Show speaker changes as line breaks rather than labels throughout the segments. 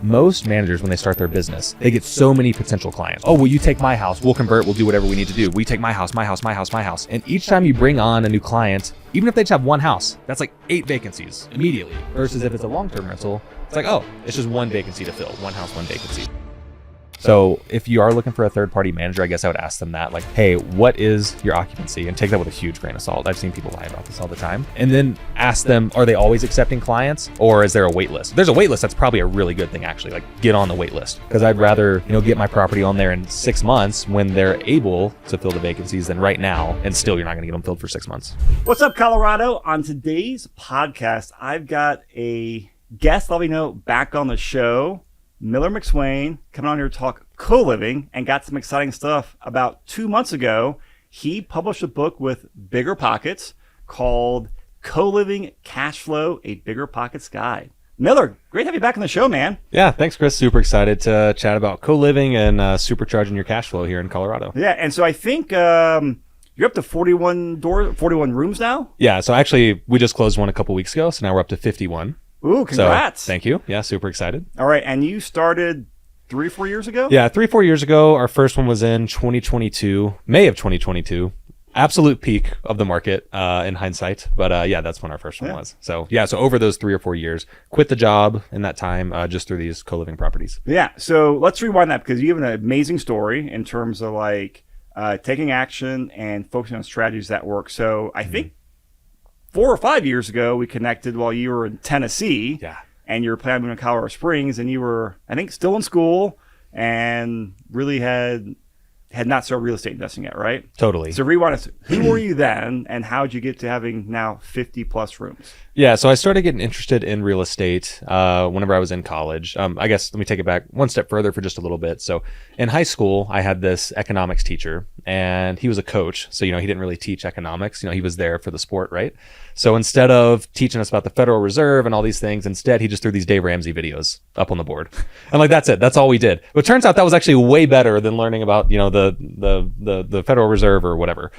most managers, when they start their business, they get so many potential clients. Oh, will you take my house? We'll convert. We'll do whatever we need to do. We take my house, my house, my house, my house. And each time you bring on a new client, even if they just have one house, that's like 8 vacancies immediately. Versus if it's a long-term rental, it's like, oh, it's just 1 vacancy to fill. 1 house, 1 vacancy. So if you are looking for a third-party manager, I guess I would ask them that, like, hey, what is your occupancy? And take that with a huge grain of salt. I've seen people lie about this all the time. And then ask them, are they always accepting clients, or is there a wait list? If there's a wait list, that's probably a really good thing, actually. Like, get on the wait list, because I'd rather, get my property on there in 6 months when they're able to fill the vacancies than right now, and still you're not going to get them filled for 6 months.
What's up, Colorado? On today's podcast, I've got a guest, let me know, back on the show. McSwain, coming on here to talk co-living, and got some exciting stuff. About 2 months ago, he published a book with Bigger Pockets called Co-Living Cash Flow, A Bigger Pockets Guide. Miller, great to have you back on the show, man.
Yeah, thanks, Chris. Super excited to chat about co-living and supercharging your cash flow here in Colorado.
Yeah, and so I think you're up to 41 rooms now?
Yeah, so actually, we just closed one a couple weeks ago, so now we're up to 51.
Ooh, congrats.
So, thank you. Yeah, super excited.
All right, and you started 3 or 4 years ago?
Yeah, 3-4 years ago. Our first one was in 2022, May of 2022. Absolute peak of the market in hindsight. But yeah, that's when our first one was. So yeah, so over those 3 or 4 years, quit the job in that time just through these co-living properties.
Yeah, so let's rewind that, because you have an amazing story in terms of like taking action and focusing on strategies that work. So I think 4 or 5 years ago, we connected while you were in Tennessee.
Yeah.
And you were planning on moving to Colorado Springs, and you were, I think, still in school and really had not started real estate investing yet, right?
Totally.
So rewind us. Who were you then, and how did you get to having now 50 plus rooms?
Yeah, so I started getting interested in real estate whenever I was in college. I guess let me take it back one step further for just a little bit. So in high school, I had this economics teacher, and he was a coach. So, he didn't really teach economics. He was there for the sport, right? So instead of teaching us about the Federal Reserve and all these things, instead he just threw these Dave Ramsey videos up on the board. And like, that's it. That's all we did. But it turns out that was actually way better than learning about, the Federal Reserve or whatever.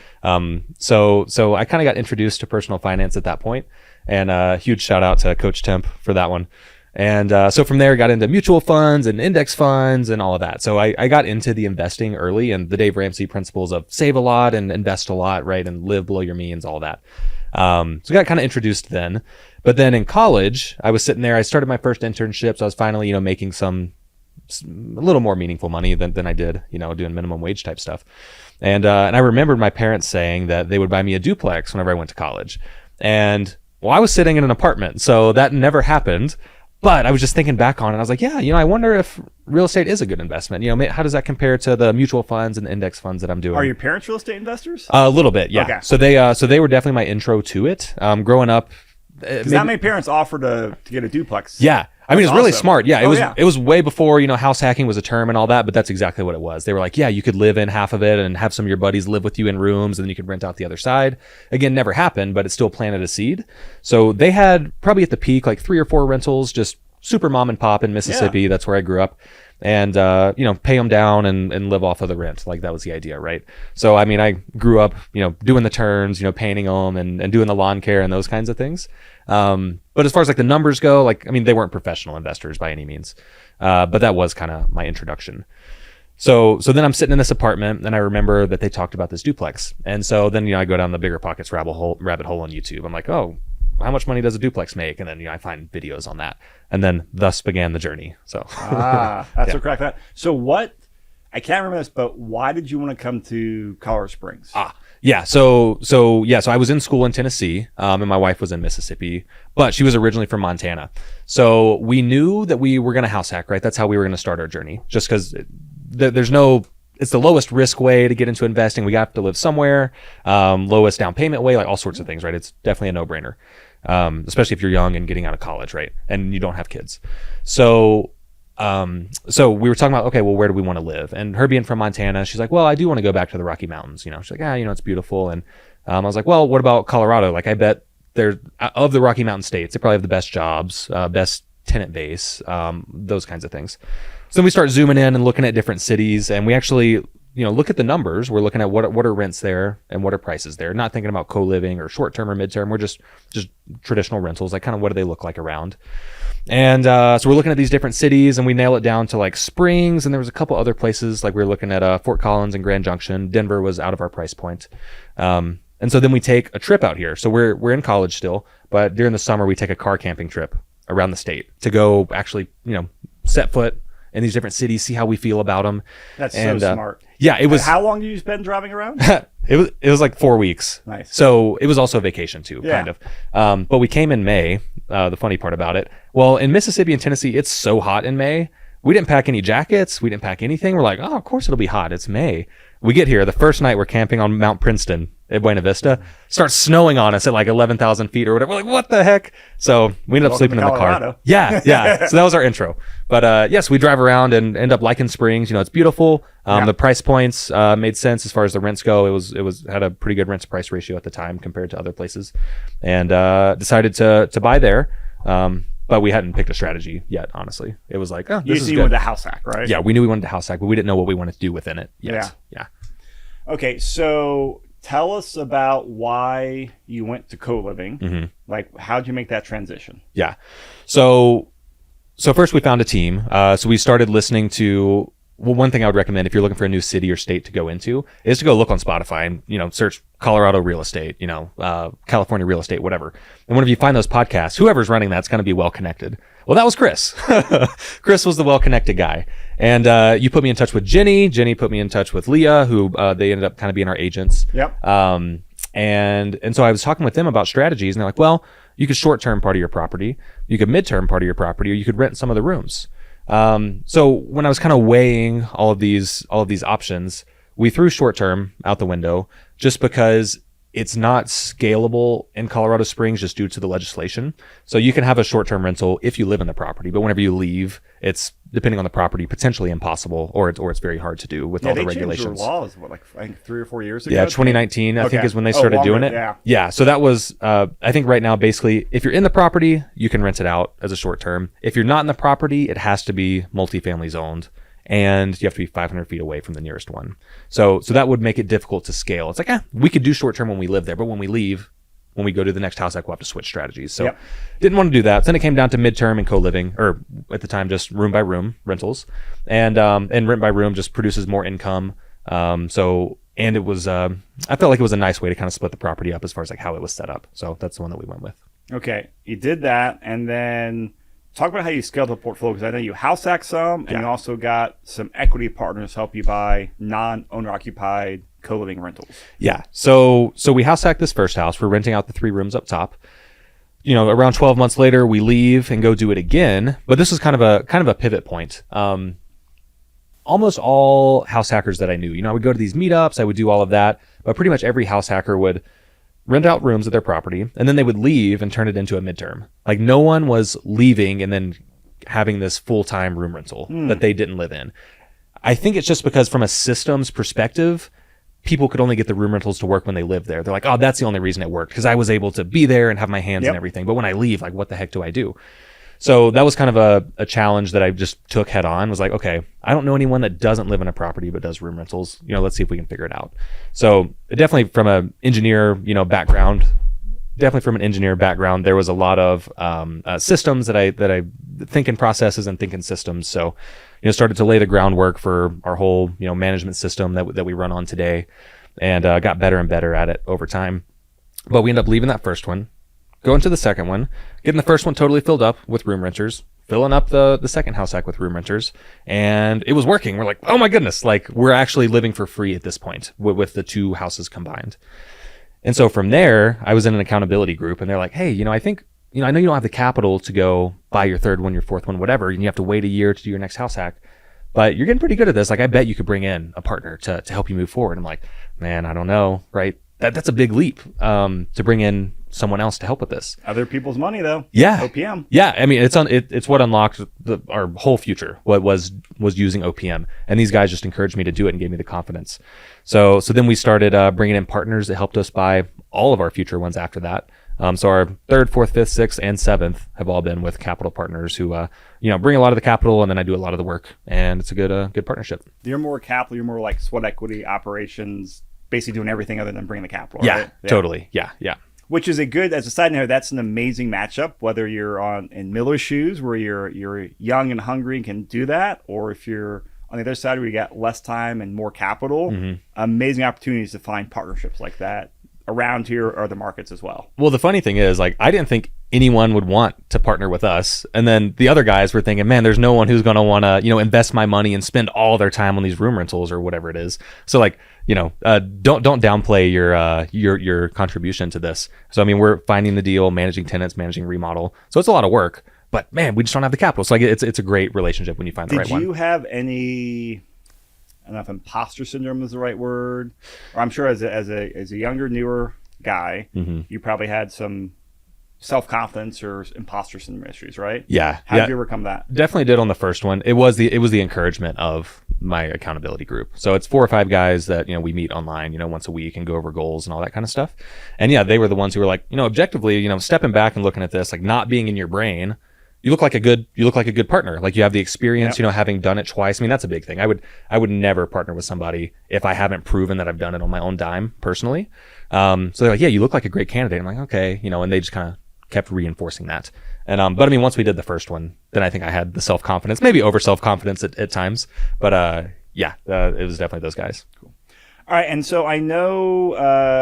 So I kind of got introduced to personal finance at that point. And a huge shout out to Coach Temp for that one. And so from there, got into mutual funds and index funds and all of that. So I got into the investing early, and the Dave Ramsey principles of save a lot and invest a lot, right? And live below your means, all that. So I got kind of introduced then. But then in college, I was sitting there, I started my first internship. So I was finally, making a little more meaningful money than I did, doing minimum wage type stuff. And I remembered my parents saying that they would buy me a duplex whenever I went to college. And well, I was sitting in an apartment, so that never happened. But I was just thinking back on it. I was like, yeah, I wonder if real estate is a good investment. How does that compare to the mutual funds and the index funds that I'm doing?
Are your parents real estate investors?
A little bit, yeah. Okay. So they were definitely my intro to it. Growing up,
because not many parents offer to get a duplex.
Yeah. I mean, it's really smart. Yeah, it was way before, house hacking was a term and all that, but that's exactly what it was. They were like, yeah, you could live in half of it and have some of your buddies live with you in rooms, and then you could rent out the other side. Again, never happened, but it still planted a seed. So they had probably at the peak, like 3 or 4 rentals, just super mom and pop in Mississippi. Yeah. That's where I grew up. And, pay them down and live off of the rent. Like, that was the idea, right? So, I mean, I grew up, doing the turns, painting them and doing the lawn care and those kinds of things. But as far as like the numbers go, they weren't professional investors by any means. But that was kind of my introduction. So then I'm sitting in this apartment, and I remember that they talked about this duplex. And so then, I go down the Bigger Pockets rabbit hole on YouTube. I'm like, oh, how much money does a duplex make? And then, I find videos on that. And then thus began the journey. So
that's what cracked that. So I can't remember this, but why did you want to come to Colorado Springs?
Yeah. So I was in school in Tennessee, and my wife was in Mississippi, but she was originally from Montana. So we knew that we were going to house hack, right? That's how we were going to start our journey, just because it's the lowest risk way to get into investing. We got to live somewhere, lowest down payment way, like all sorts of things, right? It's definitely a no-brainer. Especially if you're young and getting out of college, right? And you don't have kids. So we were talking about, okay, well, where do we want to live? And her being from Montana, she's like, well, I do want to go back to the Rocky Mountains. She's like, it's beautiful. And I was like, well, what about Colorado? Like, I bet of the Rocky Mountain states, they probably have the best jobs, best tenant base, those kinds of things. So then we start zooming in and looking at different cities, and we actually look at the numbers. We're looking at what are rents there and what are prices there. Not thinking about co-living or short-term or mid-term. We're just traditional rentals, like kind of what do they look like around. And so we're looking at these different cities, and we nail it down to like Springs, and there was a couple other places, like we were looking at Fort Collins and Grand Junction. Denver was out of our price point. And so then we take a trip out here. So we're in college still, but during the summer we take a car camping trip around the state to go actually, set foot in these different cities, see how we feel about them.
That's so smart.
Yeah, it was.
And how long did you spend driving around?
It was like 4 weeks.
Nice.
So it was also a vacation too,
Yeah.
kind of. But we came in May. The funny part about it, well, in Mississippi and Tennessee, it's so hot in May. We didn't pack any jackets. We didn't pack anything. We're like, oh, of course it'll be hot. It's May. We get here. The first night we're camping on Mount Princeton at Buena Vista. Starts snowing on us at like 11,000 feet or whatever. We're like, what the heck? So we ended up sleeping in the car. Yeah. So that was our intro. But yes, we drive around and end up liking Springs. It's beautiful. The price points made sense as far as the rents go. It was had a pretty good rent to price ratio at the time compared to other places, and decided to buy there. But we hadn't picked a strategy yet, honestly. It was like, oh, this is good.
You wanted a house hack, right?
Yeah, we knew we wanted a house hack, but we didn't know what we wanted to do within it yet. Yeah.
Okay, so tell us about why you went to co-living.
Mm-hmm.
Like, how'd you make that transition?
Yeah. So first we found a team. So we started listening to, well, one thing I would recommend if you're looking for a new city or state to go into is to go look on Spotify and, search Colorado real estate, California real estate, whatever. And whenever you find those podcasts, whoever's running that's going to be well connected. Well, that was Chris. Chris was the well connected guy. And you put me in touch with Jenny. Jenny put me in touch with Leah, who they ended up kind of being our agents.
Yep.
And so I was talking with them about strategies, and they're like, well, you could short-term part of your property, you could mid-term part of your property, or you could rent some of the rooms. So when I was kind of weighing all of these options, we threw short-term out the window just because it's not scalable in Colorado Springs just due to the legislation. So you can have a short-term rental if you live in the property, but whenever you leave, it's, depending on the property, potentially impossible, or it's very hard to do with all the regulations.
They changed their laws, I think 3 or 4 years ago?
Yeah, 2019, I think is when they started doing it. Yeah. So that was, I think right now, basically, if you're in the property, you can rent it out as a short term. If you're not in the property, it has to be multifamily zoned, and you have to be 500 feet away from the nearest one. So that would make it difficult to scale. It's like, we could do short term when we live there, but when we leave, when we go to the next house, we'll have to switch strategies. So didn't want to do that. So then it came down to midterm and co-living, or at the time, just room by room rentals, and rent by room just produces more income. And it was, I felt like it was a nice way to kind of split the property up as far as like how it was set up. So that's the one that we went with.
Okay. You did that. And then talk about how you scaled the portfolio, because I know you house hacked some, and you also got some equity partners help you buy non-owner occupied co-living rentals. Yeah.
So we house hacked this first house. We're renting out the 3 rooms up top. Around 12 months later, we leave and go do it again. But this was kind of a pivot point. Almost all house hackers that I knew, I would go to these meetups, I would do all of that, but pretty much every house hacker would rent out rooms at their property, and then they would leave and turn it into a midterm. Like, no one was leaving and then having this full-time room rental that they didn't live in. I think it's just because from a systems perspective, people could only get the room rentals to work when they lived there. They're like, oh, that's the only reason it worked, because I was able to be there and have my hands and everything. But when I leave, like, what the heck do I do? So that was kind of a challenge that I just took head on. Was like, okay, I don't know anyone that doesn't live in a property but does room rentals. Let's see if we can figure it out. So definitely from an engineer, background, there was a lot of systems that I think in processes and think in systems. So, started to lay the groundwork for our whole, management system that we run on today, and got better and better at it over time. But we ended up leaving that first one, going to the second one, getting the first one totally filled up with room renters, filling up the second house hack with room renters, and it was working. We're like, oh my goodness, like, we're actually living for free at this point with the 2 houses combined. And so from there, I was in an accountability group, and they're like, hey, I think, I know you don't have the capital to go buy your 3rd one, your 4th one, whatever, and you have to wait a year to do your next house hack, but you're getting pretty good at this. Like, I bet you could bring in a partner to help you move forward. I'm like, man, I don't know, right? That's a big leap to bring in someone else to help with this.
Other people's money, though.
Yeah.
OPM.
Yeah. I mean, it's what unlocked our whole future. What was using OPM, and these guys just encouraged me to do it and gave me the confidence. So then we started bringing in partners that helped us buy all of our future ones after that. So our third, fourth, fifth, sixth, and seventh have all been with capital partners who, bring a lot of the capital, and then I do a lot of the work, and it's a good partnership.
You're more capital. You're more like sweat equity operations, basically doing everything other than bringing the capital.
Yeah,
right?
totally. Yeah.
Which is as a side note, that's an amazing matchup, whether you're in Miller's shoes where you're young and hungry and can do that, or if you're on the other side where you got less time and more capital. Amazing opportunities to find partnerships like that around here or other markets as well.
Well, the funny thing is, like, I didn't think anyone would want to partner with us, and then the other guys were thinking, man, there's no one who's going to want to invest my money and spend all their time on these room rentals or whatever it is. So like, don't downplay your contribution to this. So I mean, we're finding the deal, managing tenants, managing remodel, so it's a lot of work, but man, we just don't have the capital. So like, it's a great relationship when you find the right one.
Did you have any, I don't know if imposter syndrome is the right word, or I'm sure as a younger, newer guy, you probably had some self-confidence or imposter syndrome issues, right?
Yeah.
How did you overcome that?
Definitely did on the first one. It was the encouragement of my accountability group. So it's 4 or 5 guys that, we meet online, once a week and go over goals and all that kind of stuff. And yeah, they were the ones who were like, objectively, stepping back and looking at this, like not being in your brain, you look like a good partner. Like you have the experience, having done it twice. I mean, that's a big thing. I would never partner with somebody if I haven't proven that I've done it on my own dime personally. So they're like, yeah, you look like a great candidate. I'm like, okay, and they just kind of kept reinforcing that. And but I mean, once we did the first one, then I think I had the self-confidence, maybe over self-confidence at times, but it was definitely those guys.
Cool. All right, and so I know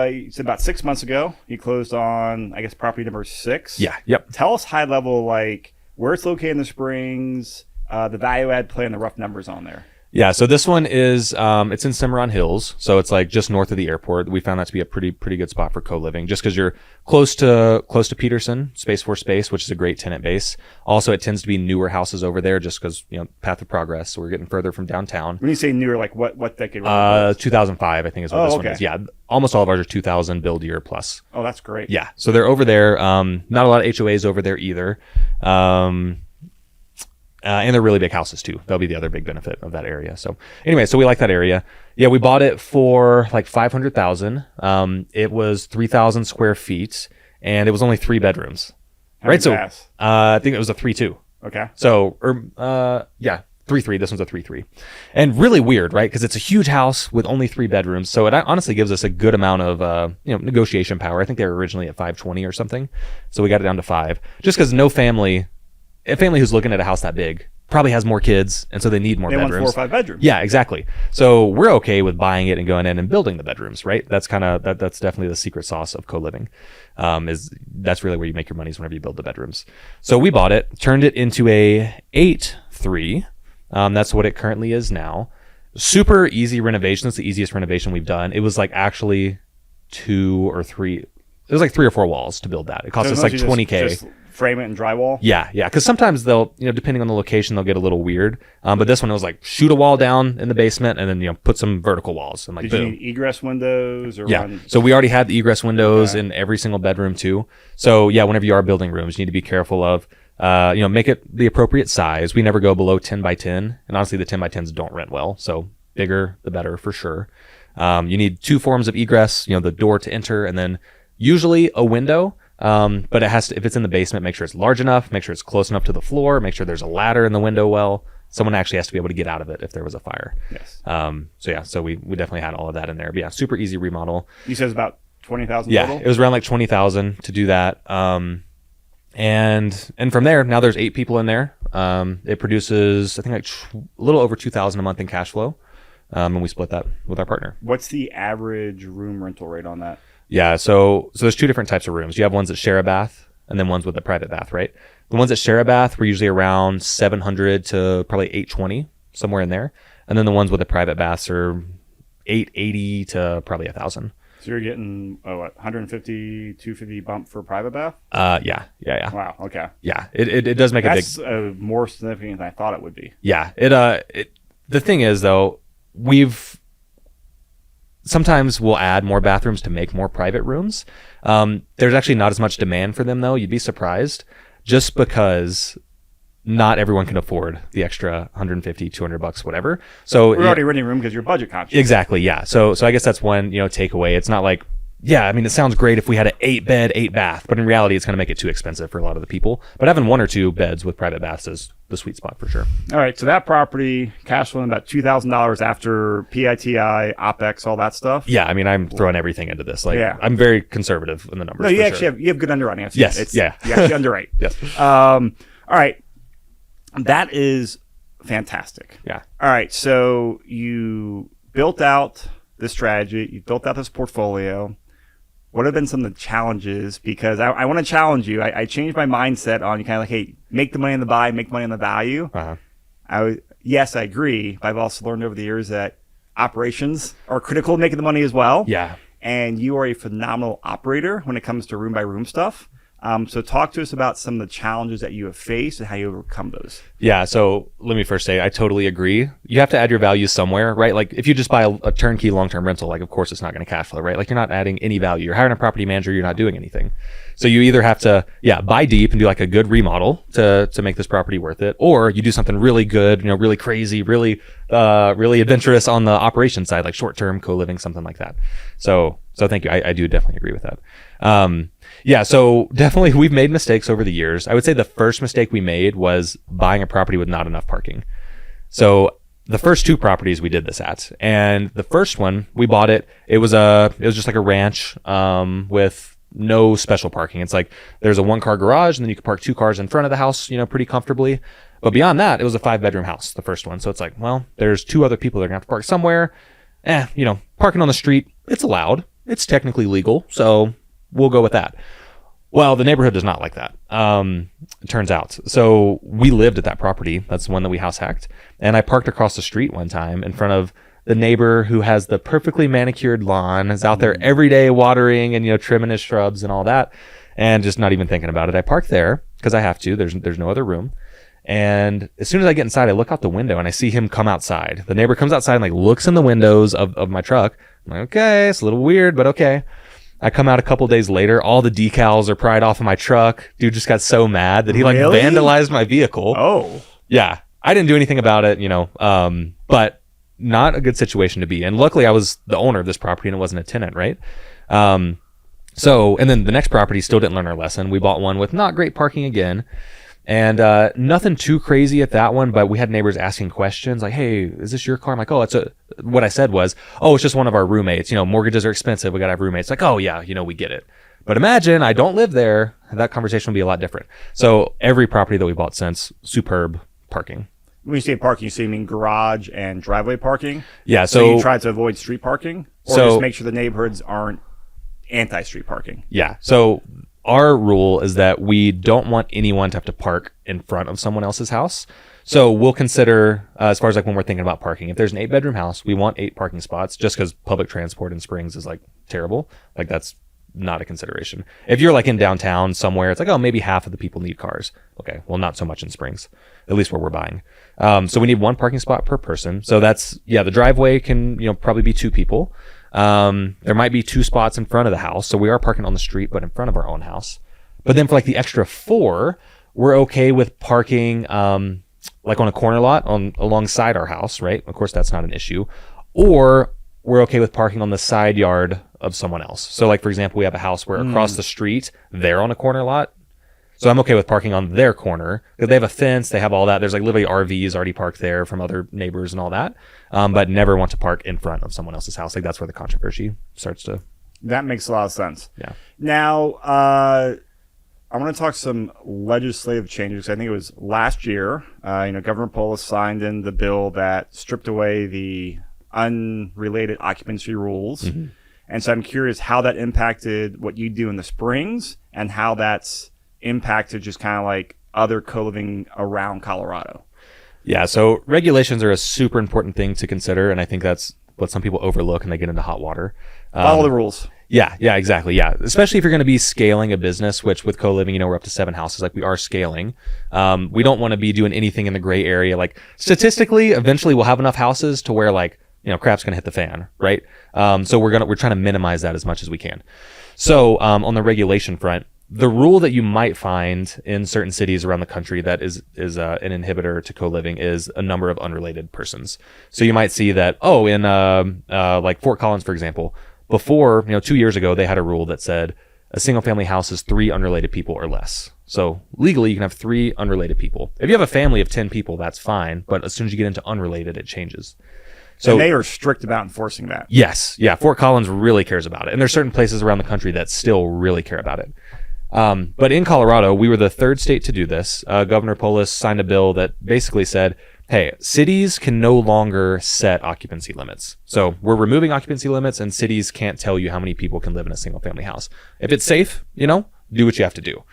it's about 6 months ago you closed on, I guess, property number 6.
Yeah. Yep.
Tell us high level, like where it's located in the Springs, the value add play, and the rough numbers on there.
Yeah, so this one is it's in Cimarron Hills, so it's like just north of the airport. We found that to be a pretty good spot for co-living, just because you're close to Peterson, Space for Space, which is a great tenant base. Also, it tends to be newer houses over there, just because path of progress. So we're getting further from downtown.
When you say newer, like what decade?
2005, I think is what this one is. Yeah, almost all of ours are 2000 build year plus.
Oh, that's great.
Yeah, so they're over there. Not a lot of HOAs over there either. And they're really big houses too. That'll be the other big benefit of that area. So anyway, so we like that area. Yeah, we bought it for like $500,000. It was 3,000 square feet, and it was only 3 bedrooms.
How many baths?
I think it was a 3-2.
Okay.
So 3-3. This one's a 3-3, and really weird, right? Because it's a huge house with only 3 bedrooms. So it honestly gives us a good amount of negotiation power. I think they were originally at 520 or something, so we got it down to 5. Just because a family who's looking at a house that big probably has more kids, and so they need more bedrooms.
They want 4 or 5 bedrooms.
Yeah, exactly. So we're okay with buying it and going in and building the bedrooms, right? That's that's definitely the secret sauce of co-living. That's really where you make your money, is whenever you build the bedrooms. So we bought it, turned it into a 8-3. That's what it currently is now. Super easy renovation. It's the easiest renovation we've done. It was like actually 2 or 3. It was like 3 or 4 walls to build that. It cost us like $20K.
Just frame it and drywall?
Yeah. Because sometimes they'll, depending on the location, they'll get a little weird. But this one, it was like shoot a wall down in the basement and then, put some vertical walls and like,
Did
boom.
you need egress windows?
So we already had the egress windows in every single bedroom too. So yeah, whenever you are building rooms, you need to be careful of, make it the appropriate size. We never go below 10 by 10. And honestly, the 10 by 10s don't rent well. So bigger, the better for sure. You need 2 forms of egress, the door to enter, and then usually a window. But it has to, if it's in the basement, make sure it's large enough, make sure it's close enough to the floor, make sure there's a ladder in the window. Well, someone actually has to be able to get out of it if there was a fire.
Yes.
So we definitely had all of that in there. But yeah, super easy remodel.
You said it's about 20,000
Yeah,
total?
it was around like 20,000 to do that. And from there, now there's 8 people in there. It produces, I think, like a little over 2,000 a month in cash flow. And we split that with our partner.
What's the average room rental rate on that?
Yeah, so there's 2 different types of rooms. You have ones that share a bath, and then ones with a private bath, right? The ones that share a bath were usually around 700 to probably 820, somewhere in there. And then the ones with the private baths are 880 to probably 1,000.
So you're getting, 150, 250 bump for a private bath?
Yeah.
Wow, okay.
Yeah, it does make
That's more significant than I thought it would be.
Yeah, the thing is, though, sometimes we'll add more bathrooms to make more private rooms. There's actually not as much demand for them, though. You'd be surprised, just because not everyone can afford the extra $150, $200, whatever. So
we're already renting a room because you're budget conscious.
Exactly. Yeah. So I guess that's one, takeaway. It's not like, yeah, I mean, it sounds great if we had an 8-bed, 8-bath, but in reality, it's going to make it too expensive for a lot of the people. But having 1 or 2 beds with private baths is the sweet spot for sure.
All right, so that property cash flowing about $2,000 after PITI, OPEX, all that stuff.
Yeah, I mean, I'm throwing everything into this. Like,
Yeah.
I'm very conservative in the numbers.
No, you
for
actually
sure.
you have good underwriting.
Yes, yeah.
You actually underwrite.
Yes.
All right, that is fantastic.
Yeah.
All right, so you built out this strategy, you built out this portfolio. What have been some of the challenges? Because I want to challenge you. I changed my mindset on kind of like, hey, make the money on the buy, make money on the value. Yes, I agree. But I've also learned over the years that operations are critical to making the money as well.
Yeah.
And you are a phenomenal operator when it comes to room by room stuff. So talk to us about some of the challenges that you have faced and how you overcome those.
Yeah. So let me first say, I totally agree. You have to add your value somewhere, right? Like if you just buy a turnkey long-term rental, like of course it's not going to cash flow, right? Like you're not adding any value. You're hiring a property manager. You're not doing anything. So you either have to, buy deep and do like a good remodel to make this property worth it, or you do something really good, really crazy, really adventurous on the operation side, like short-term co-living, something like that. So thank you. I do definitely agree with that. So definitely we've made mistakes over the years. I would say the first mistake we made was buying a property with not enough parking. So the first 2 properties we did this at, and the first one we bought it was just like a ranch, with no special parking. It's like there's a 1-car garage and then you can park 2 cars in front of the house, pretty comfortably. But beyond that, it was a 5-bedroom house, the first one. So it's like, well, there's 2 other people that are gonna have to park somewhere. Parking on the street, it's allowed. It's technically legal. So we'll go with that. Well, the neighborhood does not like that. It turns out. So we lived at that property. That's the one that we house hacked. And I parked across the street one time in front of the neighbor who has the perfectly manicured lawn, is out there every day watering and, trimming his shrubs and all that. And just not even thinking about it. I parked there because I have to. There's no other room. And as soon as I get inside, I look out the window and I see him come outside. The neighbor comes outside and like looks in the windows of my truck. I'm like, okay, it's a little weird, but okay. I come out a couple days later, all the decals are pried off of my truck. Dude just got so mad that he
Really?
vandalized my vehicle.
Oh.
Yeah. I didn't do anything about it, but not a good situation to be in. Luckily, I was the owner of this property and it wasn't a tenant, right? And then the next property still didn't learn our lesson. We bought one with not great parking again. And nothing too crazy at that one, but we had neighbors asking questions like, hey, is this your car? I'm like, what I said was, it's just one of our roommates. Mortgages are expensive. We got to have roommates. Like, oh yeah, we get it. But imagine I don't live there. That conversation would be a lot different. So every property that we bought since, superb parking.
When you say parking, you mean garage and driveway parking?
Yeah.
So you try to avoid street parking, or
so,
just make sure the neighborhoods aren't anti-street parking?
Yeah. So our rule is that we don't want anyone to have to park in front of someone else's house. So we'll consider, as far as like when we're thinking about parking, if there's an 8-bedroom house, we want 8 parking spots, just because public transport in Springs is like terrible. Like that's not a consideration. If you're like in downtown somewhere, it's like, maybe half of the people need cars. Okay. Well, not so much in Springs, at least where we're buying. So we need 1 parking spot per person. So that's, the driveway can, probably be 2 people. There might be 2 spots in front of the house. So we are parking on the street, but in front of our own house. But then for like the extra 4, we're okay with parking, like on a corner lot alongside our house, right? Of course, that's not an issue. Or we're okay with parking on the side yard of someone else. So like, for example, we have a house where across the street, they're on a corner lot. So I'm okay with parking on their corner because they have a fence. They have all that. There's like literally RVs already parked there from other neighbors and all that. But never want to park in front of someone else's house. Like that's where the controversy starts to.
That makes a lot of sense.
Yeah.
Now, I want to talk some legislative changes. I think it was last year, Governor Polis signed in the bill that stripped away the unrelated occupancy rules. Mm-hmm. And so I'm curious how that impacted what you do in the Springs and how that's impacted just kind of like other co-living around Colorado.
Yeah, so regulations are a super important thing to consider, and I think that's what some people overlook and they get into hot water.
Follow the rules.
Yeah, exactly. Yeah, especially if you're going to be scaling a business, which with co-living, we're up to 7 houses. Like we are scaling. We don't want to be doing anything in the gray area. Like statistically, eventually we'll have enough houses to where like crap's going to hit the fan, right? So we're trying to minimize that as much as we can. So on the regulation front, the rule that you might find in certain cities around the country that is an inhibitor to co-living is a number of unrelated persons. So you might see that, in like Fort Collins, for example, before, 2 years ago, they had a rule that said a single family house is 3 unrelated people or less. So legally, you can have 3 unrelated people. If you have a family of 10 people, that's fine. But as soon as you get into unrelated, it changes. So
and they are strict about enforcing that.
Yes. Yeah. Fort Collins really cares about it. And there's certain places around the country that still really care about it. But in Colorado, we were the 3rd state to do this. Governor Polis signed a bill that basically said, hey, cities can no longer set occupancy limits. So we're removing occupancy limits, and cities can't tell you how many people can live in a single family house. If it's safe, do what you have to do.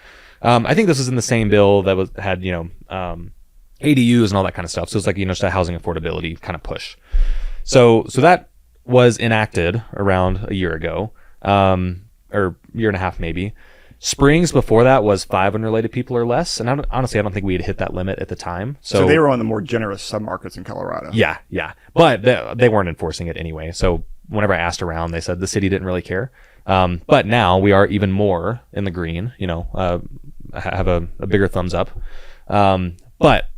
I think this was in the same bill that had ADUs and all that kind of stuff. So it's like, just a housing affordability kind of push. So that was enacted around a year ago, or year and a half maybe. Springs before that was 5 unrelated people or less. And honestly, I don't think we had hit that limit at the time. So
they were on the more generous submarkets in Colorado.
Yeah. But they weren't enforcing it anyway. So whenever I asked around, they said the city didn't really care. But now we are even more in the green, have a bigger thumbs up. But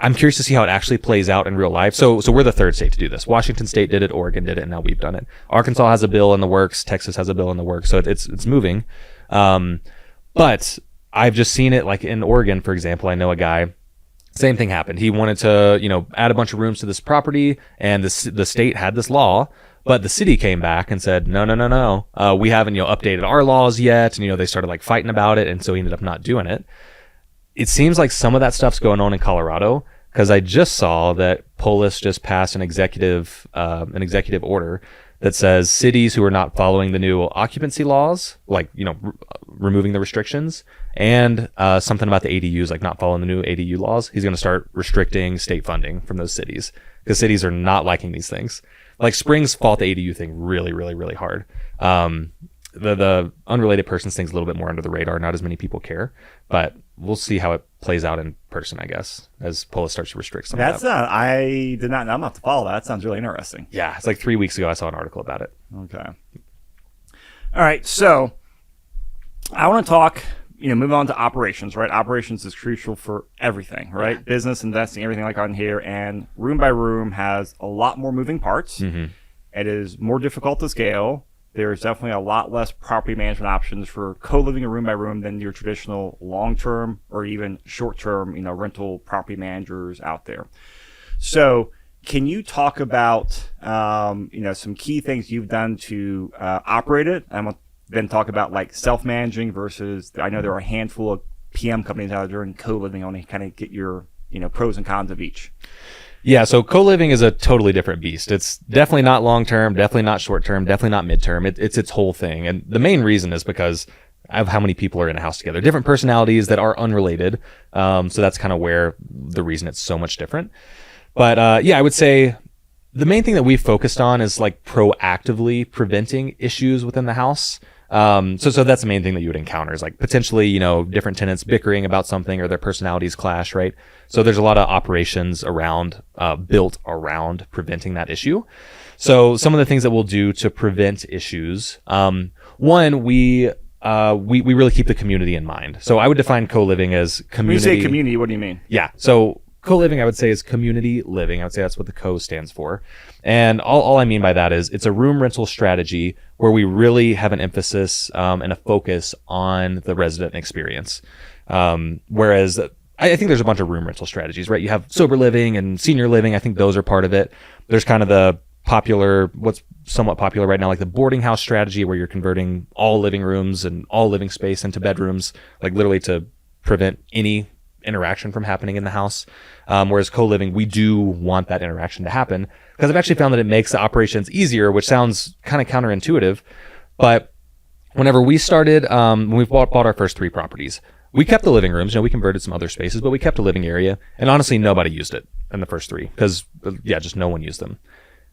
I'm curious to see how it actually plays out in real life. So we're the 3rd state to do this. Washington State did it, Oregon did it, and now we've done it. Arkansas has a bill in the works. Texas has a bill in the works. So it's moving. But I've just seen it like in Oregon, for example. I know a guy, same thing happened. He wanted to, add a bunch of rooms to this property, and the state had this law, but the city came back and said, no. We haven't, updated our laws yet. And, they started like fighting about it. And so he ended up not doing it. It seems like some of that stuff's going on in Colorado, because I just saw that Polis just passed an executive order that says cities who are not following the new occupancy laws, like, removing the restrictions, and something about the ADUs, like not following the new ADU laws, he's going to start restricting state funding from those cities, because cities are not liking these things. Like Springs fought the ADU thing really, really, really hard. The unrelated persons thing's a little bit more under the radar. Not as many people care, but we'll see how it plays out in person, I guess, as Polis starts to restrict some of that.
I did not know. I'm going to have to follow that. That sounds really interesting.
Yeah, it's like 3 weeks ago I saw an article about it.
Okay. All right, so I want to talk, move on to operations, right? Operations is crucial for everything, right? Yeah. Business, investing, everything like on here, and room by room has a lot more moving parts. Mm-hmm. It is more difficult to scale. There's definitely a lot less property management options for co-living a room by room than your traditional long-term or even short-term, rental property managers out there. So can you talk about, some key things you've done to operate it? And we'll then talk about like self-managing versus, I know there are a handful of PM companies out there and co-living. I want to kind of get your, pros and cons of each.
Yeah, so co-living is a totally different beast. It's definitely not long-term, definitely not short-term, definitely not mid-term. It's its whole thing. And the main reason is because of how many people are in a house together. Different personalities that are unrelated. So that's kind of where the reason it's so much different. But I would say the main thing that we've focused on is like proactively preventing issues within the house. So that's the main thing that you would encounter is like potentially, different tenants bickering about something or their personalities clash, right? So there's a lot of operations built around preventing that issue. So some of the things that we'll do to prevent issues, one, we really keep the community in mind. So I would define co-living as community.
When you say community, what do you mean?
Yeah. So co-living, I would say, is community living. I would say that's what the co stands for. And all I mean by that is it's a room rental strategy where we really have an emphasis and a focus on the resident experience. Whereas I think there's a bunch of room rental strategies, right? You have sober living and senior living. I think those are part of it. There's kind of the what's somewhat popular right now, like the boarding house strategy where you're converting all living rooms and all living space into bedrooms, like literally to prevent any interaction from happening in the house. Whereas co-living, we do want that interaction to happen because I've actually found that it makes the operations easier, which sounds kind of counterintuitive. But whenever we started, when we bought our first 3 properties, we kept the living rooms. We converted some other spaces, but we kept a living area. And honestly, nobody used it in the first 3 because, just no one used them.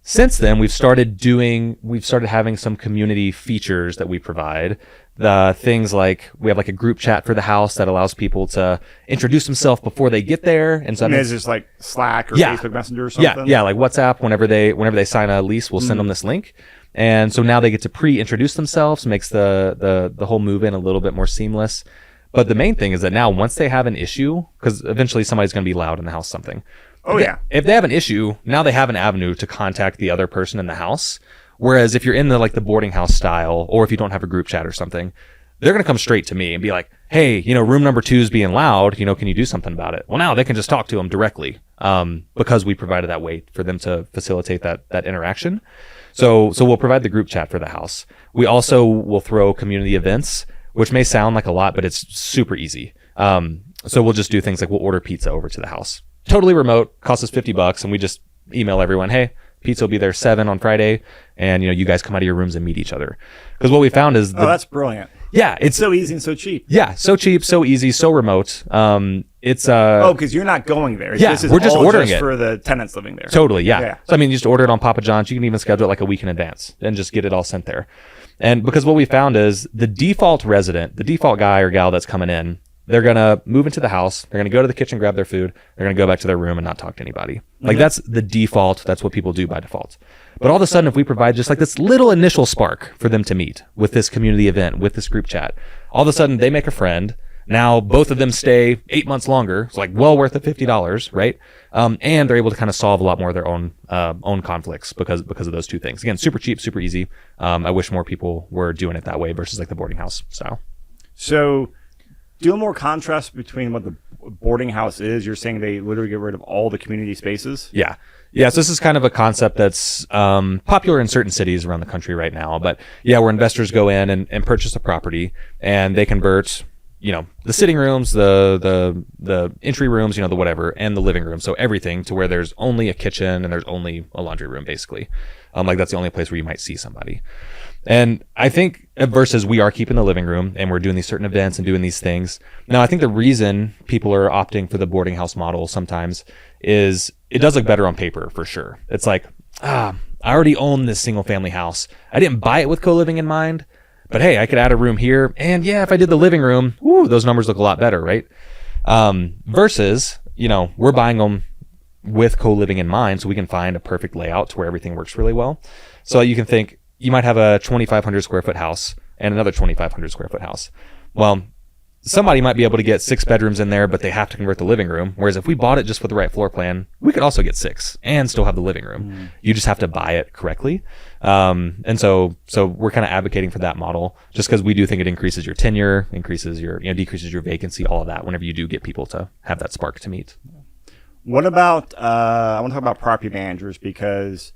Since then, we've started having some community features that we provide. The things like we have like a group chat for the house that allows people to introduce themselves before they get there. And so
it's just like Slack or Facebook Messenger or something.
Yeah, like WhatsApp. Whenever they sign a lease, we'll send them this link. And so now they get to pre-introduce themselves, makes the whole move in a little bit more seamless. But the main thing is that now once they have an issue, because eventually somebody's going to be loud in the house, something.
Oh, yeah.
If they have an issue, now they have an avenue to contact the other person in the house Whereas if you're in the boarding house style, or if you don't have a group chat or something, they're going to come straight to me and be like, hey, room number 2 is being loud. Can you do something about it? Well, now they can just talk to them directly, because we provided that way for them to facilitate that interaction. So we'll provide the group chat for the house. We also will throw community events, which may sound like a lot, but it's super easy. So we'll just do things like we'll order pizza over to the house. Totally remote, costs us $50, and we just email everyone, hey, pizza will be there 7 on Friday, and you guys come out of your rooms and meet each other. Because what we found is
that's brilliant.
Yeah,
it's so easy and so cheap.
Yeah, so cheap, so easy, so remote. It's
because you're not going there.
Yeah,
this is
we're just
all
ordering
just
it
for the tenants living there.
Totally, yeah. So you just order it on Papa John's. You can even schedule it like a week in advance and just get it all sent there. And because what we found is the default resident, the default guy or gal that's coming in, they're going to move into the house. They're going to go to the kitchen, grab their food. They're going to go back to their room and not talk to anybody. Like that's the default. That's what people do by default. But all of a sudden, if we provide just like this little initial spark for them to meet with this community event, with this group chat, all of a sudden they make a friend. Now both of them stay 8 months longer. It's like well worth the $50, right? And they're able to kind of solve a lot more of their own conflicts because of those two things. Again, super cheap, super easy. I wish more people were doing it that way versus like the boarding house style.
So, do more contrast between what the boarding house is. You're saying they literally get rid of all the community spaces?
Yeah. So this is kind of a concept that's popular in certain cities around the country right now. But yeah, where investors go in and purchase a property and they convert, the sitting rooms, the entry rooms, the whatever, and the living room. So everything to where there's only a kitchen and there's only a laundry room, basically. Like that's the only place where you might see somebody. And I think versus we are keeping the living room and we're doing these certain events and doing these things. Now, I think the reason people are opting for the boarding house model sometimes is it does look better on paper for sure. It's like, I already own this single family house. I didn't buy it with co-living in mind, but hey, I could add a room here. And yeah, if I did the living room, those numbers look a lot better, right? Versus, we're buying them with co-living in mind so we can find a perfect layout to where everything works really well. So you can think, you might have a 2,500 square foot house and another 2,500 square foot house. Well, somebody might be able to get 6 bedrooms in there, but they have to convert the living room. Whereas if we bought it just with the right floor plan, we could also get 6 and still have the living room. You just have to buy it correctly. And so we're kind of advocating for that model just because we do think it increases your tenure, increases your, decreases your vacancy, all of that whenever you do get people to have that spark to meet.
What about, I want to talk about property managers because,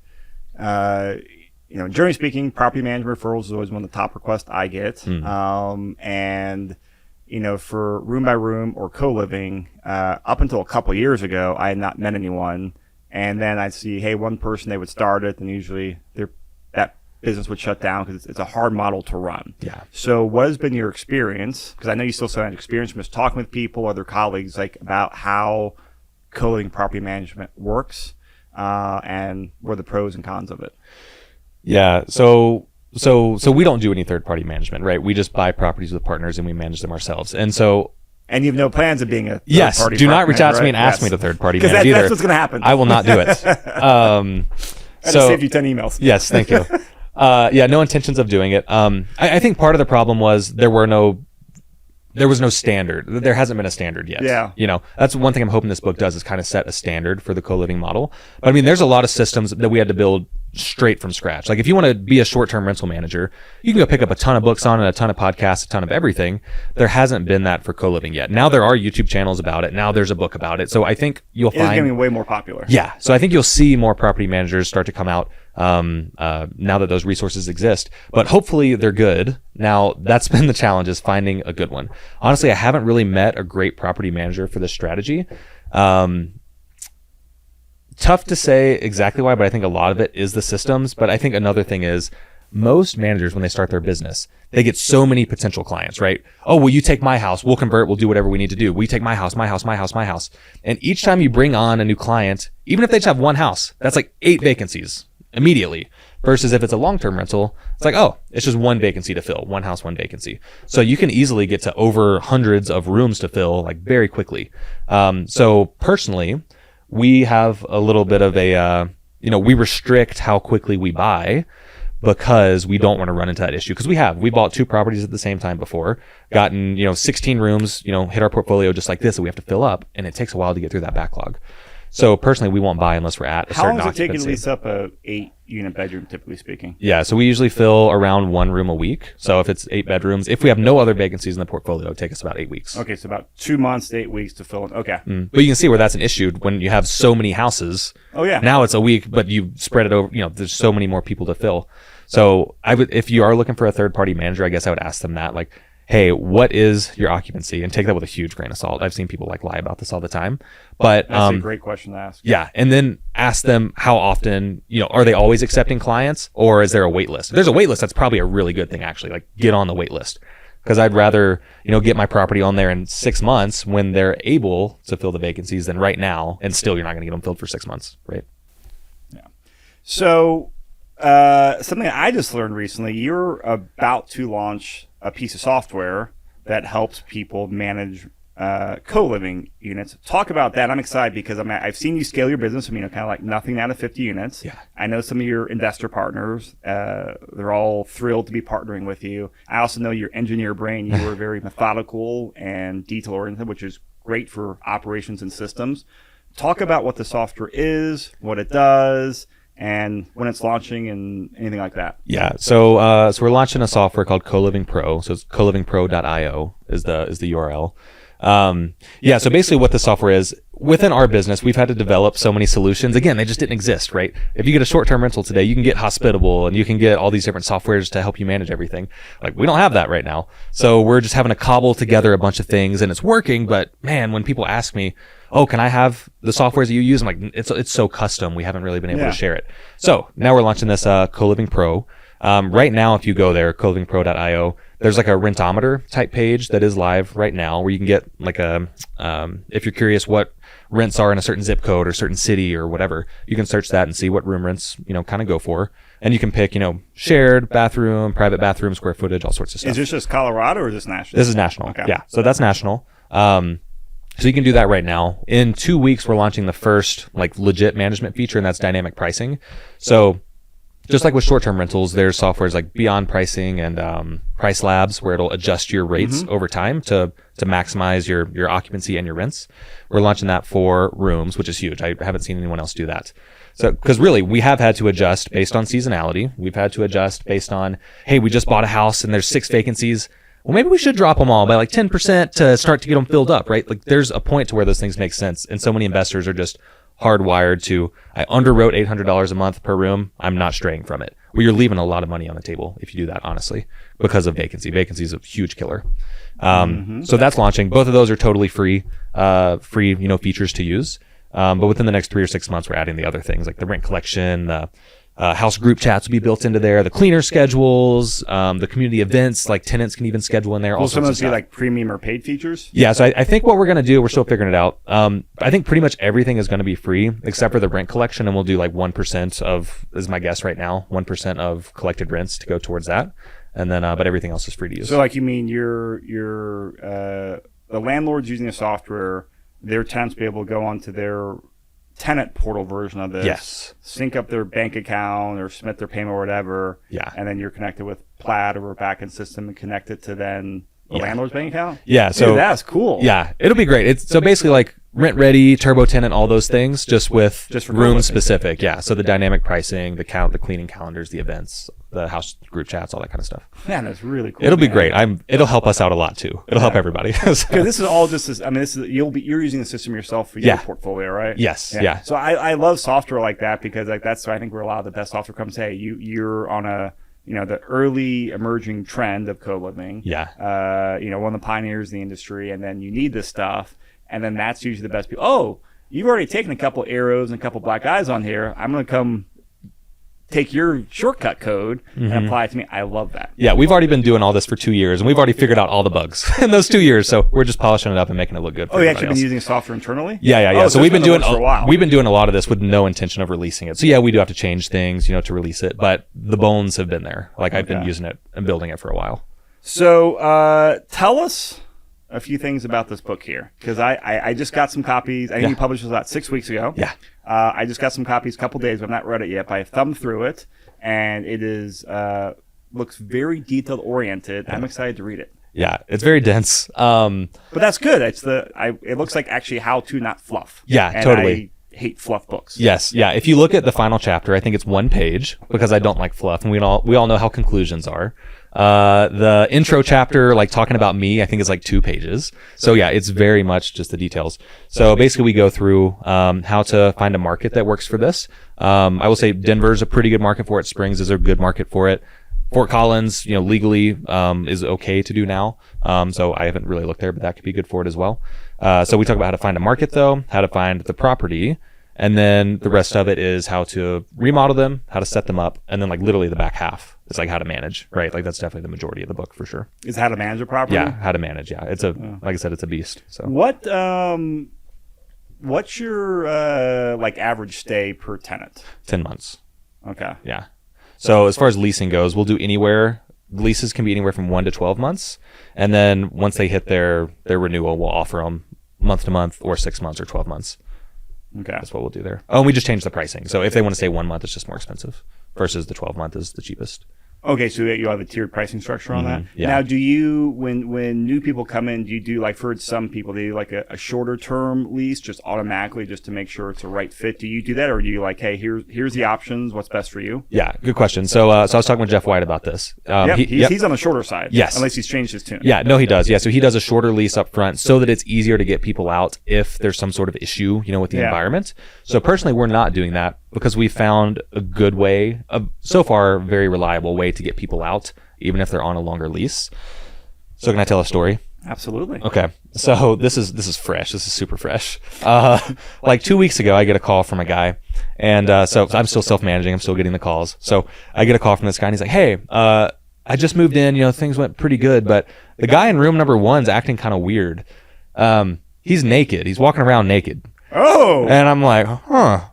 generally speaking, property management referrals is always one of the top requests I get. And, for room by room or co-living, up until a couple of years ago, I had not met anyone. And then I'd see, hey, one person, they would start it, and usually that business would shut down because it's a hard model to run.
Yeah.
So what has been your experience? Because I know you still have experience from just talking with people, other colleagues, like about how co-living property management works, and what are the pros and cons of it?
Yeah. So we don't do any third party management, right? We just buy properties with partners and we manage them ourselves. And
you have no plans of being a third
yes,
party
do not reach out to
right?
me and ask me to third party
because
manage either.
That's what's going to happen.
I will not do it.
I just saved you 10 emails.
Yes, thank you. No intentions of doing it. I think part of the problem was there was no standard. There hasn't been a standard yet.
Yeah.
That's one thing I'm hoping this book does is kind of set a standard for the co-living model. But there's a lot of systems that we had to build straight from scratch. Like if you want to be a short-term rental manager, you can go pick up a ton of books on it, a ton of podcasts, a ton of everything. There hasn't been that for co-living yet. Now there are YouTube channels about it. Now there's a book about it. So I think you'll find
it's getting way more popular.
Yeah. So I think you'll see more property managers start to come out now that those resources exist. But hopefully they're good. Now that's been the challenge, is finding a good one. Honestly, I haven't really met a great property manager for this strategy. Tough to say exactly why, but I think a lot of it is the systems. But I think another thing is most managers, when they start their business, they get so many potential clients, right? Oh, well, you take my house, we'll convert, we'll do whatever we need to do. We take my house. And each time you bring on a new client, even if they just have one house, that's like 8 vacancies immediately. Versus if it's a long-term rental, it's like, oh, it's just 1 vacancy to fill, 1 house, 1 vacancy. So you can easily get to over hundreds of rooms to fill like very quickly. So personally, we have a little bit of a, we restrict how quickly we buy because we don't want to run into that issue. Because we bought 2 properties at the same time before, gotten, 16 rooms, hit our portfolio just like this that we have to fill up. And it takes a while to get through that backlog. So personally, we won't buy unless we're at a
How
certain
long does it take you to
occupancy.
lease up a 8-unit bedroom, typically speaking?
Yeah, so we usually fill around 1 room a week. So if it's 8 bedrooms, if we have no other vacancies in the portfolio, it would take us about 8 weeks.
Okay, so about 2 months to 8 weeks to fill it. Okay.
But you can see where that's an issue when you have so many houses.
Oh, yeah.
Now it's a week, but you spread it over, there's so many more people to fill. So if you are looking for a third party manager, I guess I would ask them that, like, hey, what is your occupancy? And take that with a huge grain of salt. I've seen people lie about this all the time, but
That's a great question to ask.
yeah. And then ask them how often, are they always accepting clients, or is there a wait list? If there's a wait list, that's probably a really good thing, actually. Like, get on the wait list, because I'd rather, get my property on there in 6 months when they're able to fill the vacancies than right now. And still, you're not going to get them filled for 6 months. Right.
Yeah. So, something I just learned recently, you're about to launch a piece of software that helps people manage co-living units. Talk about that. I'm excited because I've seen you scale your business from, kind of like nothing out of 50 units.
Yeah.
I know some of your investor partners. They're all thrilled to be partnering with you. I also know your engineer brain. You were very methodical and detail-oriented, which is great for operations and systems. Talk about what the software is, what it does, and when it's launching and anything like that.
Yeah. So we're launching a software called Co-Living Pro. So it's colivingpro.io is the URL. Yeah. So basically what the software is, within our business, we've had to develop so many solutions. Again, they just didn't exist, right? If you get a short-term rental today, you can get Hospitable and you can get all these different softwares to help you manage everything. Like, we don't have that right now. So we're just having to cobble together a bunch of things, and it's working. But man, when people ask me, oh, can I have the softwares that you use? I'm like, it's so custom. We haven't really been able to share it. So now we're launching this Co-Living Pro. Right now, if you go there, colivingpro.io, there's like a rentometer type page that is live right now, where you can get like if you're curious what rents are in a certain zip code or certain city or whatever, you can search that and see what room rents, kind of go for. And you can pick, shared bathroom, private bathroom, square footage, all sorts of stuff.
Is this just Colorado or is this national?
This is national.
Okay.
Yeah. So that's national. So you can do that right now. In 2 weeks, we're launching the first legit management feature, and that's dynamic pricing. So just like with short-term rentals, there's softwares like Beyond Pricing and Price Labs, where it'll adjust your rates over time to maximize your occupancy and your rents. We're launching that for rooms, which is huge. I haven't seen anyone else do that. So, because really, we have had to adjust based on seasonality. We've had to adjust based on, hey, we just bought a house and there's 6 vacancies. Well, maybe we should drop them all by 10% to start to get them filled up, right? There's a point to where those things make sense. And so many investors are just hardwired to, I underwrote $800 a month per room. I'm not straying from it. Well, you're leaving a lot of money on the table if you do that, honestly, because of vacancy. Vacancy is a huge killer. So that's launching. Both of those are totally free, features to use. But within the next 3 or 6 months, we're adding the other things like the rent collection, the house group chats will be built into there, the cleaner schedules, the community events, like tenants can even schedule in there.
Will some of those be like premium or paid features?
Yeah, so I think what we're going to do, we're still figuring it out. I think pretty much everything is going to be free except for the rent collection, and we'll do 1% of, is my guess right now, 1% of collected rents to go towards that. And then, but everything else is free to use.
So you mean the landlord's using the software, their tenants will be able to go onto their tenant portal version of this,
yes,
sync up their bank account or submit their payment or whatever, and then you're connected with Plaid or a backend system and connect it to then the landlord's bank account?
Yeah, so
dude, that's cool.
Yeah, it'll be great. It's so basically rent ready, turbo tenant, all those things, just room specific. Yeah, so the dynamic pricing, the cleaning calendars, the events, the house group chats, all that kind of stuff.
Man, that's really cool.
It'll be great. It'll help us out a lot too. It'll help everybody.
Because this is all just this. I mean, you're using the system yourself for your portfolio, right?
Yes. Yeah.
So I love software like that because that's I think where a lot of the best software comes. Hey, you're on a the early emerging trend of co-living.
Yeah.
One of the pioneers in the industry, and then you need this stuff, and then that's usually the best people. Oh, you've already taken a couple arrows and a couple black eyes on here. I'm going to come take your shortcut code and apply it to me. I love that.
Yeah, we've already been doing all this for 2 years, and we've already figured out all the bugs in those 2 years. So we're just polishing it up and making it look good.
Oh, you actually been using software internally?
Yeah.
Oh,
so we've been doing a lot of this with no intention of releasing it. So yeah, we do have to change things, to release it, but the bones have been there. I've been using it and building it for a while.
So tell us a few things about this book here, because I just got some copies. I think you published this about 6 weeks ago.
Yeah.
I just got some copies a couple days, but I've not read it yet. But I thumbed through it, and it is looks very detail oriented. I'm excited to read it.
Yeah, it's very dense.
But that's good. It looks like actually how to, not fluff.
Yeah,
and
totally.
hate fluff books.
Yes. Yeah. If you look at the final chapter, I think it's 1 page because I don't like fluff, and we all know how conclusions are. The intro chapter, like talking about me, I think is like 2 pages. So yeah, it's very much just the details. So basically we go through, how to find a market that works for this. I will say Denver's a pretty good market for it. Springs is a good market for it. Fort Collins, legally, is okay to do now. So I haven't really looked there, but that could be good for it as well. So we talk about how to find a market though, how to find the property, and then the rest of it is how to remodel them, how to set them up, and then like literally the back half is like how to manage, right? Like that's definitely the majority of the book for sure.
Is how to manage a property?
Yeah, how to manage. Yeah, it's like I said, it's a beast. So
what's your like average stay per tenant?
10 months.
Okay.
Yeah. So as far as leasing goes, we'll do anywhere. Leases can be anywhere from 1 to 12 months, and then once they hit their renewal, we'll offer them month to month or 6 months or 12 months.
Okay.
That's what we'll do there. Oh, and we just changed the pricing. So if they want to stay 1 month, it's just more expensive versus the 12 month is the cheapest.
Okay, so you have a tiered pricing structure on that.
Yeah.
Now, do you when new people come in, do you do like for some people, do you like a shorter term lease just automatically just to make sure it's a right fit? Do you do that, or do you like, hey, here's the options, what's best for you?
Yeah, good question. So I was talking with Jeff White about this.
He's on the shorter side.
Yes,
unless he's changed his tune.
Yeah, no, he does. Yeah, so he does a shorter lease up front so that it's easier to get people out if there's some sort of issue, with the environment. So personally, we're not doing that because we found a good way, so far very reliable way to get people out, even if they're on a longer lease. So can I tell a story?
Absolutely.
Okay. So this is fresh. This is super fresh. Like 2 weeks ago, I get a call from a guy, and so I'm still self-managing. I'm still getting the calls. So I get a call from this guy, and he's like, "Hey, I just moved in. Things went pretty good, but the guy in room number 1's acting kind of weird. He's naked. He's walking around naked."
Oh.
And I'm like, huh.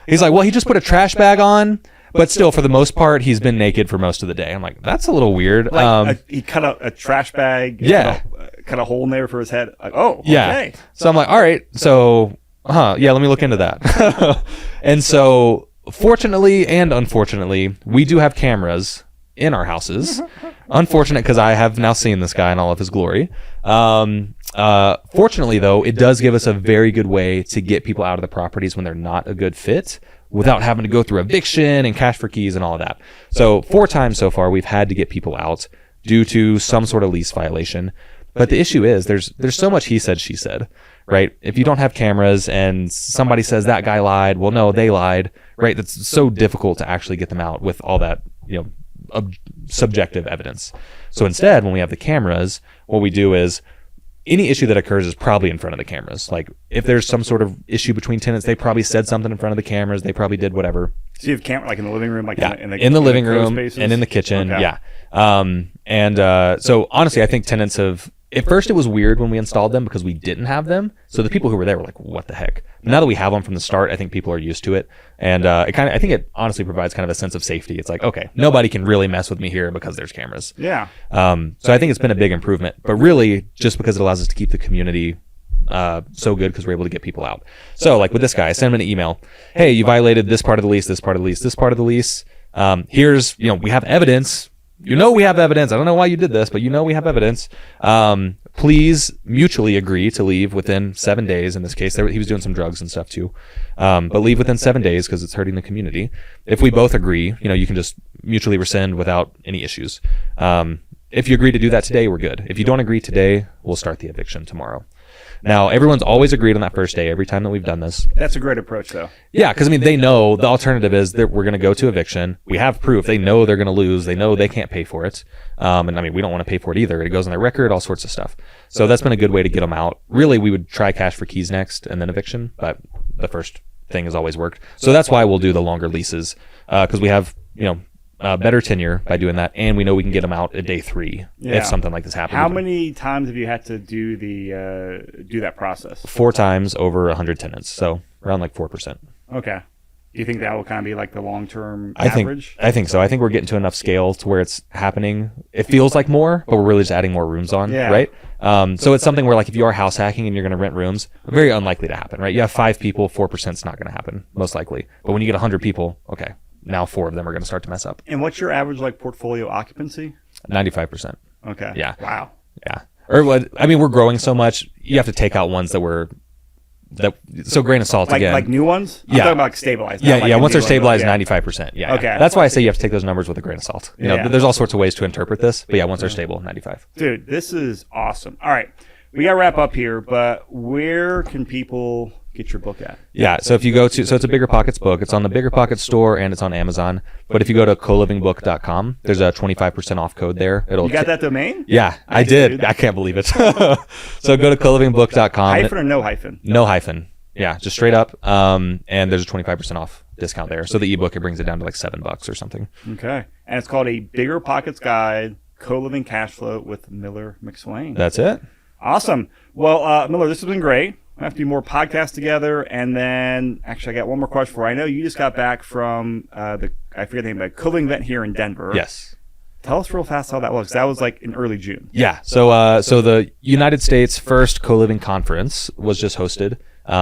He's like, well, he just put a trash bag on, but still, for the most part, he's been naked for most of the day. I'm like, that's a little weird.
Like he cut a trash bag.
Yeah.
Cut a hole in there for his head. Like, oh, okay.
Yeah. So I'm like, all right. So, yeah, let me look into that. And so, fortunately and unfortunately, we do have cameras in our houses. Unfortunate because I have now seen this guy in all of his glory. Fortunately, though, it does give us a very good way to get people out of the properties when they're not a good fit without having to go through eviction and cash for keys and all of that. So 4 times so far, we've had to get people out due to some sort of lease violation. But the issue is there's so much he said, she said, right? If you don't have cameras and somebody says that guy lied, well, no, they lied, right? That's so difficult to actually get them out with all that, subjective evidence. So instead, when we have the cameras, what we do is any issue that occurs is probably in front of the cameras. Like if there's some sort of issue between tenants, they probably said something in front of the cameras. They probably did whatever.
So you have camera like in the living room, like
in the living room
spaces?
And in the kitchen.
Okay.
Yeah. So honestly, I think tenants have. At first, it was weird when we installed them because we didn't have them. So the people who were there were like, "What the heck?" Now that we have them from the start, I think people are used to it, and I think it honestly provides kind of a sense of safety. It's like, okay, nobody can really mess with me here because there's cameras.
Yeah.
So I think it's been a big improvement, but really just because it allows us to keep the community so good because we're able to get people out. So like with this guy, I sent him an email. Hey, you violated this part of the lease, this part of the lease, this part of the lease. Here's we have evidence. We have evidence. I don't know why you did this, but we have evidence. Please mutually agree to leave within 7 days. In this case, he was doing some drugs and stuff too. But leave within 7 days because it's hurting the community. If we both agree, you can just mutually rescind without any issues. If you agree to do that today, we're good. If you don't agree today, we'll start the eviction tomorrow. Now, everyone's always agreed on that first day every time that we've done this.
That's a great approach, though.
Yeah, because, they know the alternative is that we're going to go to eviction. We have proof. They know they're going to lose. They know they can't pay for it. And, we don't want to pay for it either. It goes on their record, all sorts of stuff. So that's been a good way to get them out. Really, we would try cash for keys next and then eviction, but the first thing has always worked. So that's why we'll do the longer leases because we have, better tenure by doing that, and we know we can get them out at day 3 if something like this happens.
How many times have you had to do that process?
4 times over 100 tenants, so around like 4%.
Okay. Do you think that will kind of be like the long-term average?
I think so. I think we're getting to enough scale to where it's happening. It feels like more, but we're really just adding more rooms on, right? So it's something where like if you are house hacking and you're going to rent rooms, very unlikely to happen, right? You have 5 people, 4% is not going to happen, most likely. But when you get 100 people, okay. Now 4 of them are going to start to mess up.
And what's your average like portfolio occupancy?
95%.
Okay.
Yeah.
Wow.
Yeah. Or we're growing so much, you have to take out ones that were So grain of salt again.
Like new ones? I'm
Yeah.
talking about like stabilized.
Yeah,
not like
yeah.
a
Once
new
they're
one.
stabilized,
Yeah.
95%. Yeah.
Okay.
Yeah. That's why I say you have to take those numbers with a grain of salt.
Yeah.
There's all sorts of ways to interpret this, but yeah, once they're stable, 95.
Dude, this is awesome. All right. We got to wrap up here, but where can people get your book at?
Yeah, so if you go to, so it's a Bigger Pockets book. It's on the Bigger Pockets store and it's on Amazon. But if you go to colivingbook.com, there's a 25% off code there.
You got that domain?
Yeah, I did.
dude.
I can't believe it. So go to colivingbook.com.
Hyphen or no hyphen?
No hyphen. Yeah, just straight up. And there's a 25% off discount there. So the ebook, it brings it down to like $7 or something.
Okay. And it's called A Bigger Pockets Guide, Co-Living Cash Flow with Miller McSwain.
That's it.
Awesome. Well, Miller, this has been great. We'll have to do more podcasts together. And then, actually, I got one more question for you. I know you just got back from I forget the name, but co-living event here in Denver.
Yes.
Tell us real fast how that was. That was like in early June.
Yeah. So the United States first co-living conference was just hosted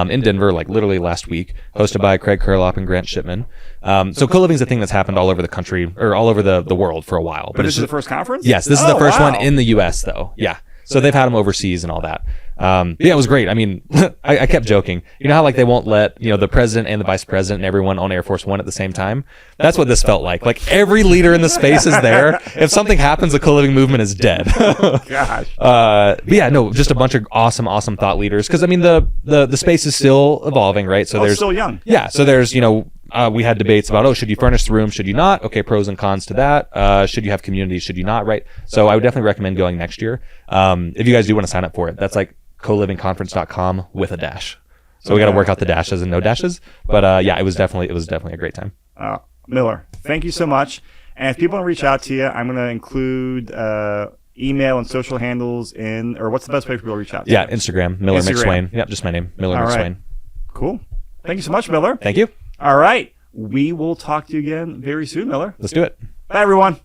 in Denver, like literally last week, hosted by Craig Curlop and Grant Shipman. So co-living is a thing that's happened all over the country or all over the world for a while.
But this is the first conference?
Yes, this is the first
wow.
one in the U.S. though. Yeah. So they've had them overseas and all that. Yeah, it was great. I mean, I kept joking. You know how like they won't let the president and the vice president and everyone on Air Force One at the same time? That's what this felt like. Like every leader in the space is there. If something happens, the co-living movement is dead.
Gosh.
But yeah, no, just a bunch of awesome thought leaders. Because I mean, the space is still evolving, right? So
It's
there's
still young.
yeah. So there's we had debates about should you furnish the room, should you not? Okay, pros and cons to that. Should you have communities, should you not? Right. So I would definitely recommend going next year. If you guys do want to sign up for it, that's like colivingconference.com with a dash. So we got to work out the dashes and no dashes. But yeah, it was definitely a great time.
Miller, thank you so much. And if people want to reach out to you, I'm going to include email and social handles or what's the best way for people to reach out to
Yeah,
you?
Instagram, Miller
Instagram.
McSwain. Yep, just my name, Miller
All
McSwain.
right. Cool. Thank you so much, Miller.
Thank you.
All right. We will talk to you again very soon, Miller.
Let's do it.
Bye, everyone.